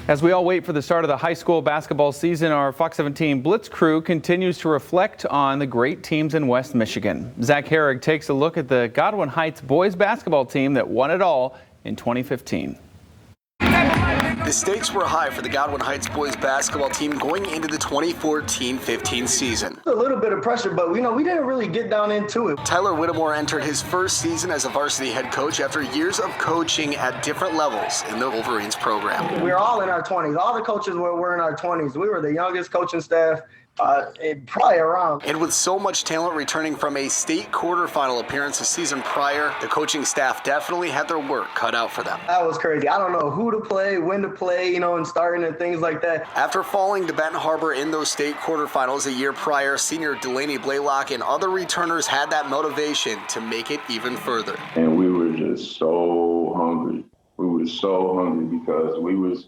As we all wait for the start of the high school basketball season, our Fox 17 Blitz crew continues to reflect on the great teams in West Michigan. Zach Herrig takes a look at the Godwin Heights boys basketball team that won it all in 2015. The stakes were high for the Godwin Heights boys basketball team going into the 2014-15 season. A little bit of pressure, but we didn't really get down into it. Tyler Whittemore entered his first season as a varsity head coach after years of coaching at different levels in the Wolverines program. We were all in our 20s. All the coaches were in our 20s. We were the youngest coaching staff probably around. And with so much talent returning from a state quarterfinal appearance a season prior, the coaching staff definitely had their work cut out for them. That was crazy. I don't know who to play, when to play, and starting and things like that. After falling to Benton Harbor in those state quarterfinals a year prior, senior Delaney Blaylock and other returners had that motivation to make it even further. And we were just so hungry. We were so hungry because we was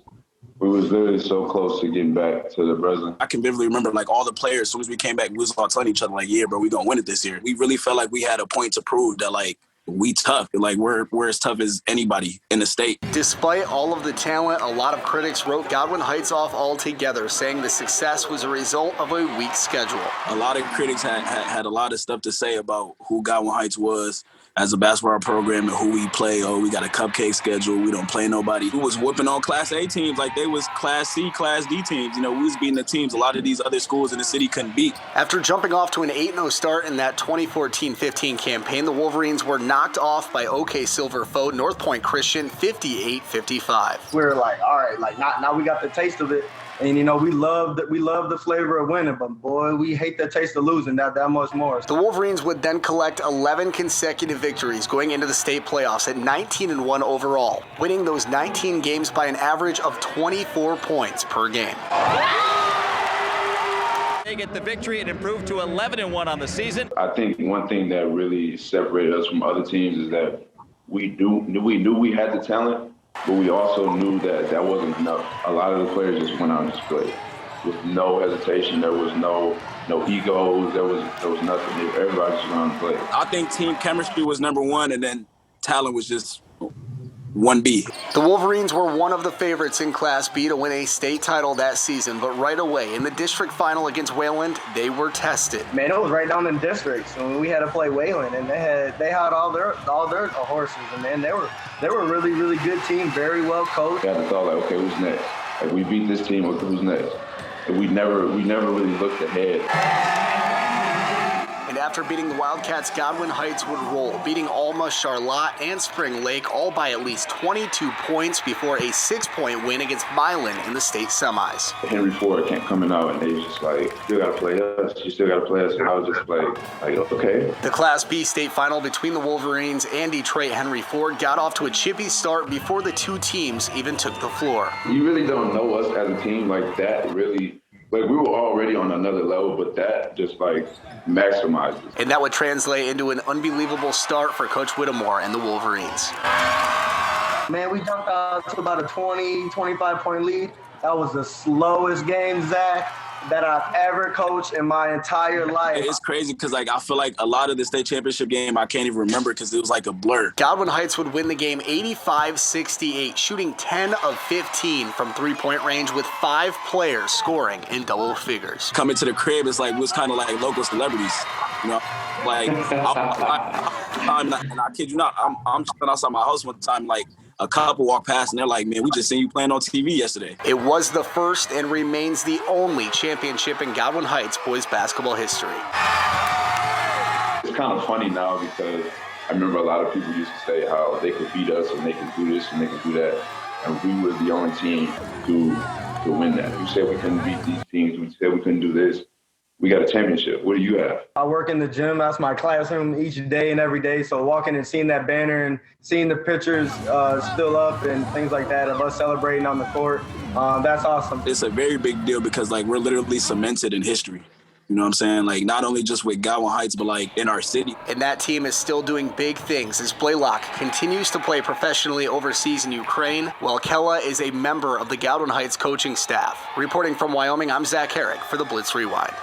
literally so close to getting back to the present. I can vividly remember, all the players, as soon as we came back, we was all telling each other, yeah, bro, we gonna win it this year. We really felt like we had a point to prove that, we tough. We're as tough as anybody in the state. Despite all of the talent, a lot of critics wrote Godwin Heights off altogether, saying the success was a result of a weak schedule. A lot of critics had a lot of stuff to say about who Godwin Heights was as a basketball program and who we play. Oh, we got a cupcake schedule. We don't play nobody. We was whooping on Class A teams like they was Class C, Class D teams. We was beating the teams a lot of these other schools in the city couldn't beat. After jumping off to an 8-0 start in that 2014-15 campaign, the Wolverines were knocked off by OK Silver foe North Point Christian 58-55. We were like, all right, now we got the taste of it. And, we love the flavor of winning, but, boy, we hate the taste of losing that much more. The Wolverines would then collect 11 consecutive victories going into the state playoffs at 19-1 overall, winning those 19 games by an average of 24 points per game. They get the victory and improve to 11-1 on the season. I think one thing that really separated us from other teams is that we knew we had the talent, but we also knew that wasn't enough. A lot of the players just went out and just played with no hesitation. There was no egos. There was nothing. Everybody just went out and played. I think team chemistry was number one, and then talent was just 1B. The Wolverines were one of the favorites in Class B to win a state title that season, but right away in the district final against Wayland, they were tested. Man, it was right down in districts when we had to play Wayland, and they had all their horses, and man, they were a really, really good team, very well coached. We had to thought okay, who's next? We beat this team, who's next? And we never really looked ahead. And after beating the Wildcats, Godwin Heights would roll, beating Alma, Charlotte, and Spring Lake all by at least 22 points before a 6-point win against Milan in the state semis. Henry Ford kept coming out, and they just still got to play us. You still got to play us. And I was just okay. The Class B state final between the Wolverines and Detroit Henry Ford got off to a chippy start before the two teams even took the floor. You really don't know us as a team like that, really. We were already on another level, but that just maximized it. And that would translate into an unbelievable start for Coach Whittemore and the Wolverines. Man, we jumped out to about a 25-point lead. That was the slowest game, Zach, that I've ever coached in my entire life. It's crazy because I feel like a lot of the state championship game I can't even remember because it was like a blur. Godwin Heights would win the game 85-68, shooting 10 of 15 from three-point range with 5 players scoring in double figures. Coming to the crib, it's it was kind of like local celebrities, and I kid you not, I'm chilling outside my house one time, a couple walk past and they're like, man, we just seen you playing on TV yesterday. It was the first and remains the only championship in Godwin Heights boys basketball history. It's kind of funny now because I remember a lot of people used to say how they could beat us and they could do this and they could do that. And we were the only team to win that. You said we couldn't beat these teams. We said we couldn't do this. We got a championship. What do you have? I work in the gym. That's my classroom each day and every day. So walking and seeing that banner and seeing the pictures still up and things like that of us celebrating on the court, that's awesome. It's a very big deal because, we're literally cemented in history. You know what I'm saying? Not only just with Godwin Heights, but in our city. And that team is still doing big things as Blaylock continues to play professionally overseas in Ukraine, while Kella is a member of the Godwin Heights coaching staff. Reporting from Wyoming, I'm Zach Herrig for the Blitz Rewind.